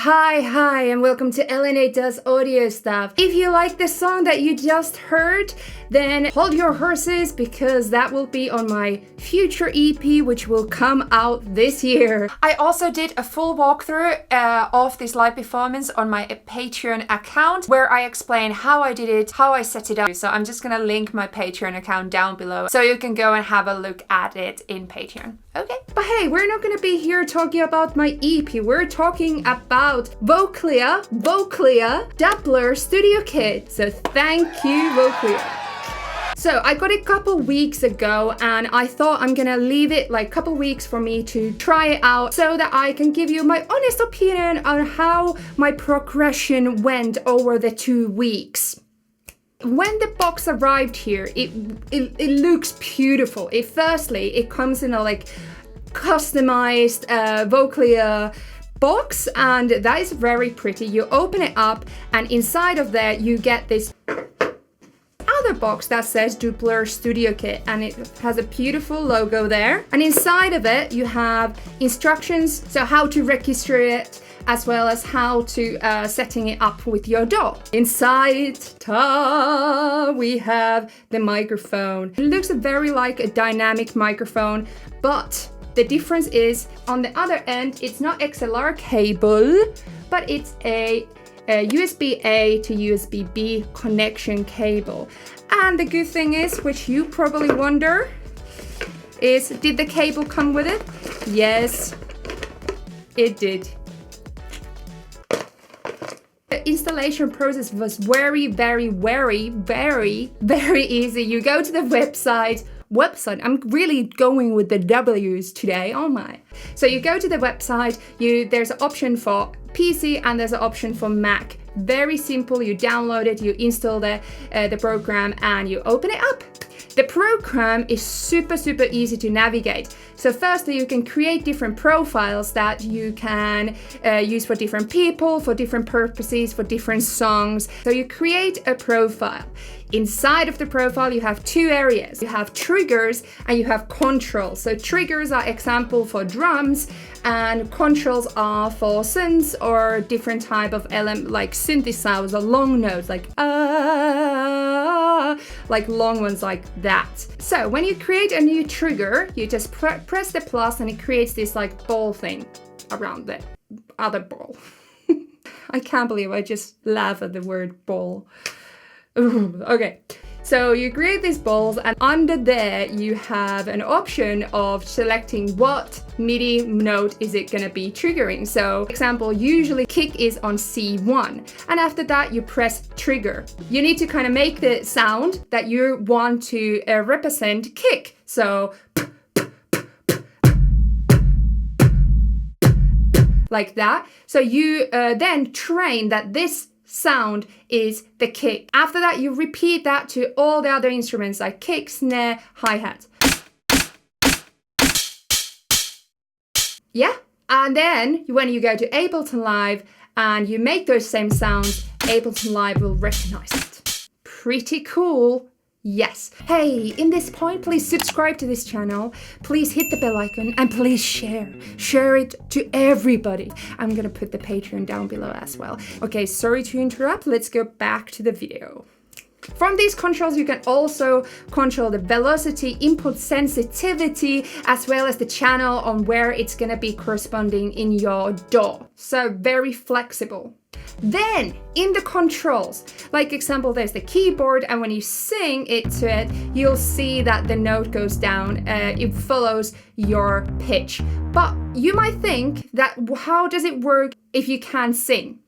Hi, and welcome to LNA Does Audio Stuff. If you like the song that you just heard, then hold your horses because that will be on my future EP, which will come out this year. I also did a full walkthrough of this live performance on my Patreon account, where I explain how I did it, how I set it up. So I'm just gonna link my Patreon account down below so you can go and have a look at it in Patreon. Okay. But hey, we're not gonna be here talking about my EP. We're talking about Voclia Dubler Studio Kit. So thank you, Voclia. So I got it a couple weeks ago and I thought I'm gonna leave it like a couple weeks for me to try it out so that I can give you my honest opinion on how my progression went over the 2 weeks. When the box arrived here, it looks beautiful. Firstly, it comes in a like customized Voclia box, and that is very pretty. You open it up and inside of there you get this other box that says Dubler Studio Kit, and it has a beautiful logo there. And inside of it you have instructions, so how to register it, as well as how to setting it up with your DAW. Inside, we have the microphone. It looks very like a dynamic microphone, but the difference is on the other end, it's not XLR cable, but it's a USB-A to USB-B connection cable. And the good thing is, which you probably wonder, is did the cable come with it? Yes, it did. The installation process was very easy. You go to the website, I'm really going with the W's today, oh my. So you go to the website, there's an option for PC and there's an option for Mac. Very simple, you download it, you install the program and you open it up. The program is super easy to navigate. So firstly, you can create different profiles that you can use for different people, for different purposes, for different songs. So you create a profile. Inside of the profile, you have two areas. You have triggers and you have controls. So triggers are example for drums and controls are for synths or different type of element like synthesizer, long notes like long ones like that. So when you create a new trigger, you just press the plus and it creates this like ball thing around the other ball. I can't believe I just laugh at the word ball. Ooh, okay, so you create these balls and under there you have an option of selecting what MIDI note is it gonna be triggering. So example, usually kick is on C1 and after that you press trigger. You need to kind of make the sound that you want to represent kick. So like that. So you then train that this sound is the kick. After that, you repeat that to all the other instruments like kick, snare, hi-hat. Yeah, and then when you go to Ableton Live and you make those same sounds, Ableton Live will recognize it. Pretty cool. Yes. Hey, in this point, please subscribe to this channel, please hit the bell icon, and please share it to everybody. I'm gonna put the Patreon down below as well. Okay, sorry to interrupt, let's go back to the video. From these controls, you can also control the velocity, input sensitivity, as well as the channel on where it's gonna be corresponding in your DAW. So very flexible. Then in the controls, like example, there's the keyboard, and when you sing it to it, you'll see that the note goes down. It follows your pitch. But you might think that how does it work if you can't sing?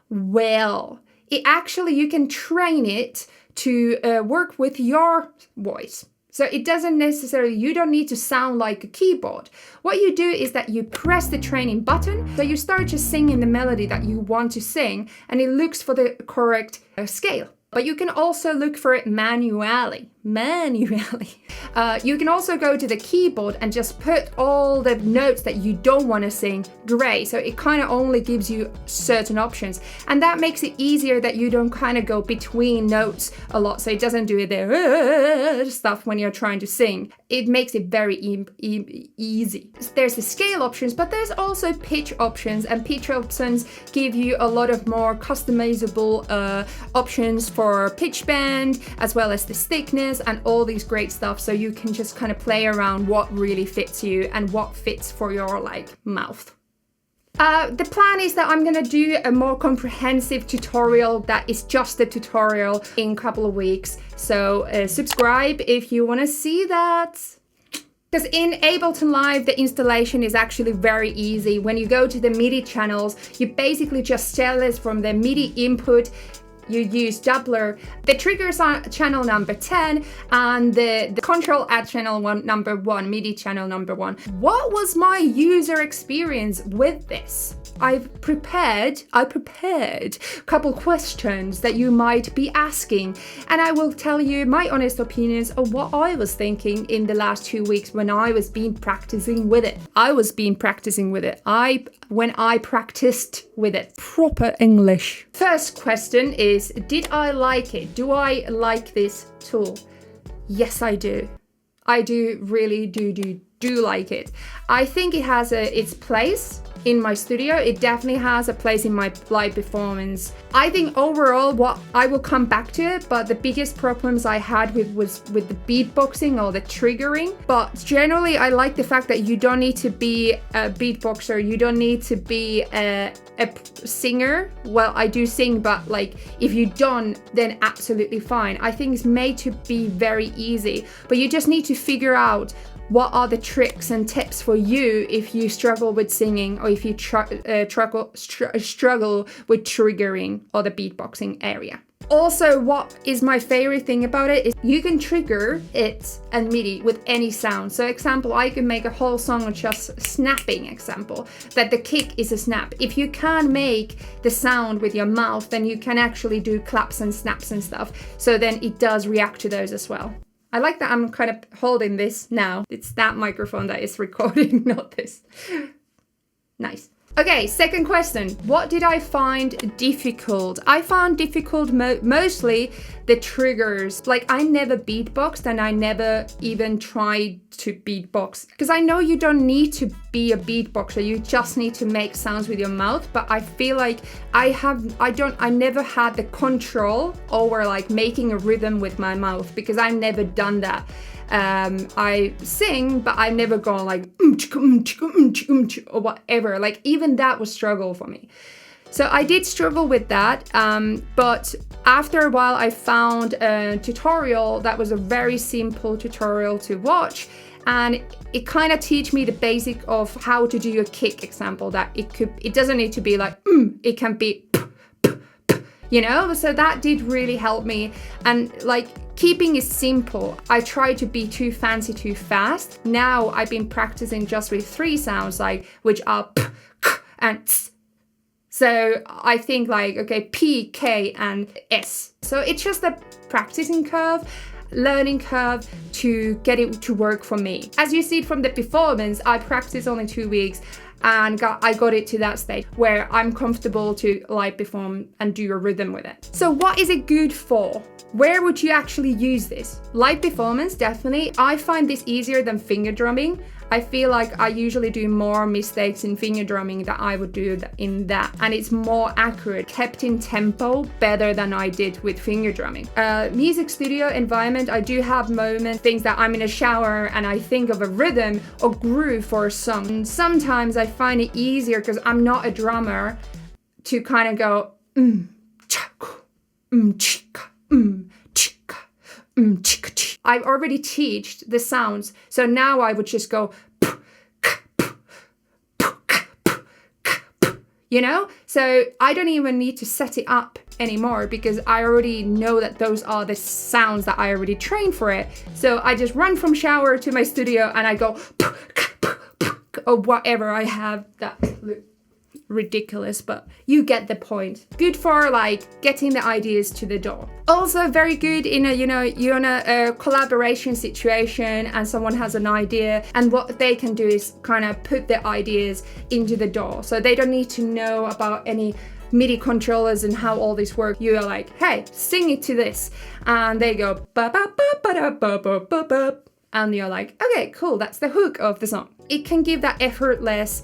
Well, you can train it to work with your voice. So it doesn't necessarily, you don't need to sound like a keyboard. What you do is that you press the training button, so you start just singing the melody that you want to sing, and it looks for the correct scale. But you can also look for it manually. You can also go to the keyboard and just put all the notes that you don't want to sing gray. So it kind of only gives you certain options. And that makes it easier that you don't kind of go between notes a lot. So it doesn't do the stuff when you're trying to sing. It makes it very easy. There's the scale options, but there's also pitch options. And pitch options give you a lot of more customizable options for pitch bend, as well as the thickness and all these great stuff. So you can just kind of play around what really fits you and what fits for your mouth. The plan is that I'm gonna do a more comprehensive tutorial that is just a tutorial in a couple of weeks. So subscribe if you want to see that. Because in Ableton Live, the installation is actually very easy. When you go to the MIDI channels, you basically just select from the MIDI input. You use Dubler. The triggers are channel number 10 and the control at channel number 1, MIDI channel number 1. What was my user experience with this? I prepared a couple questions that you might be asking, and I will tell you my honest opinions of what I was thinking in the last 2 weeks when I was practicing with it. When I practiced with it. Proper English. First question is, did I like it? Do I like this tool? Yes, I do. I really do like it. I think it has its place in my studio. It definitely has a place in my live performance. I think overall, what I will come back to it, but the biggest problems I had was with the beatboxing or the triggering. But generally, I like the fact that you don't need to be a beatboxer. You don't need to be a singer. Well, I do sing, but if you don't, then absolutely fine. I think it's made to be very easy, but you just need to figure out what are the tricks and tips for you if you struggle with singing, or if you struggle with triggering or the beatboxing area. Also, what is my favorite thing about it is you can trigger it and MIDI with any sound. So example, I can make a whole song of just snapping, example, that the kick is a snap. If you can make the sound with your mouth, then you can actually do claps and snaps and stuff. So then it does react to those as well. I like that I'm kind of holding this now. It's that microphone that is recording, not this. Nice. Okay, second question. What did I find difficult? I found difficult mostly the triggers. I never beatboxed, and I never even tried to beatbox. Because I know you don't need to be a beatboxer. You just need to make sounds with your mouth. But I feel like I never had the control over making a rhythm with my mouth, because I've never done that. I sing, but I've never gone or whatever. Even that was struggle for me. So I did struggle with that. But after a while, I found a tutorial that was a very simple tutorial to watch. And it kind of teach me the basic of how to do a kick example, that it doesn't need to be it can be, so that did really help me. And keeping it simple. I try to be too fancy too fast. Now I've been practicing just with 3 sounds, which are p, k, and s. So I think okay, P, K, and S. So it's just a practicing curve, learning curve to get it to work for me. As you see it from the performance, I practiced only 2 weeks, and I got it to that stage where I'm comfortable to live perform and do a rhythm with it. So what is it good for? Where would you actually use this? Live performance, definitely. I find this easier than finger drumming. I feel like I usually do more mistakes in finger drumming than I would do in that. And it's more accurate, kept in tempo better than I did with finger drumming. Music studio environment, I do have moments, things that I'm in a shower and I think of a rhythm or groove for a song. And sometimes I find it easier, because I'm not a drummer, to kind of go chaka, chika, chika, chika. I've already taught the sounds, so now I would just go, so I don't even need to set it up anymore, because I already know that those are the sounds that I already trained for it. So I just run from shower to my studio and I go, or whatever I have that. ridiculous, but you get the point. Good for like getting the ideas to the door. Also very good in a, you're in a collaboration situation and someone has an idea, and what they can do is kind of put the ideas into the door. So they don't need to know about any MIDI controllers and how all this works. You're like, hey, sing it to this. And they go, ba ba ba ba da ba ba ba ba. And you're like, okay, cool, that's the hook of the song. It can give that effortless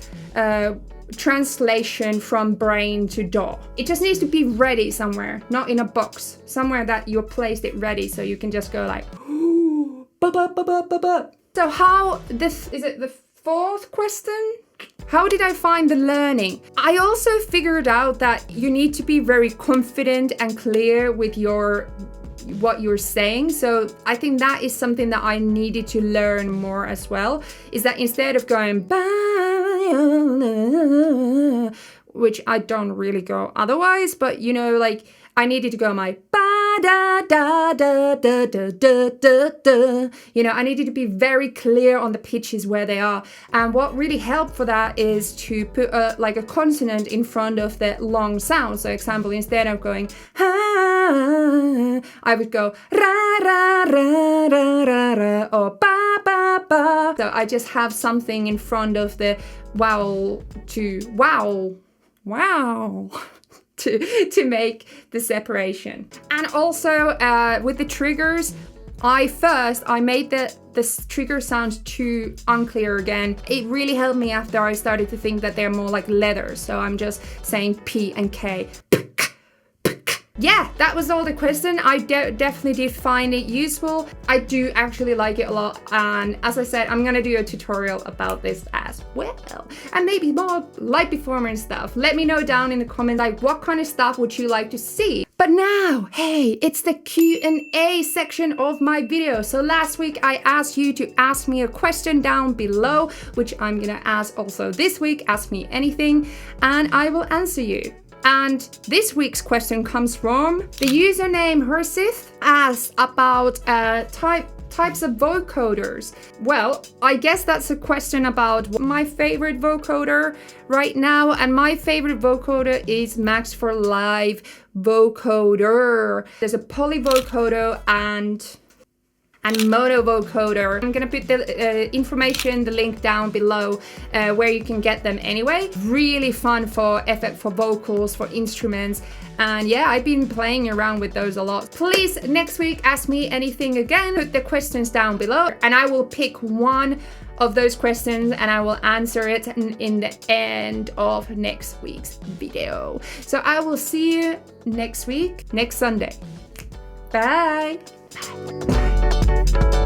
translation from brain to DAW. It just needs to be ready somewhere, not in a box, somewhere that you placed it ready, so you can just go like, ba ba ba ba ba ba. So how this is it the fourth question? How did I find the learning? I also figured out that you need to be very confident and clear with what you're saying. So I think that is something that I needed to learn more as well, is that instead of going which I don't really go otherwise, but like I needed to go my ba da da da da da da da da. I needed to be very clear on the pitches where they are. And what really helped for that is to put a consonant in front of the long sound. So example, instead of going ha, I would go ra ra ra ra ra ra or ba ba ba. So I just have something in front of the vowel to wow. To make the separation. And also with the triggers, I made the trigger sound too unclear again. It really helped me after I started to think that they're more like letters. So I'm just saying P and K. Yeah, that was all the question. I definitely did find it useful. I do actually like it a lot. And as I said, I'm gonna do a tutorial about this as well. And maybe more live performance stuff. Let me know down in the comments, like what kind of stuff would you like to see? But now, hey, it's the Q&A section of my video. So last week I asked you to ask me a question down below, which I'm gonna ask also this week. Ask me anything and I will answer you. And this week's question comes from the username Hersith, asks about types of vocoders. Well, I guess that's a question about my favorite vocoder right now, and my favorite vocoder is Max for Live vocoder. There's a poly vocoder and mono vocoder. I'm gonna put the information, the link down below where you can get them anyway. Really fun for effect, for vocals, for instruments. And yeah, I've been playing around with those a lot. Please, next week, ask me anything again. Put the questions down below and I will pick one of those questions and I will answer it in the end of next week's video. So I will see you next week, next Sunday. Bye. Bye.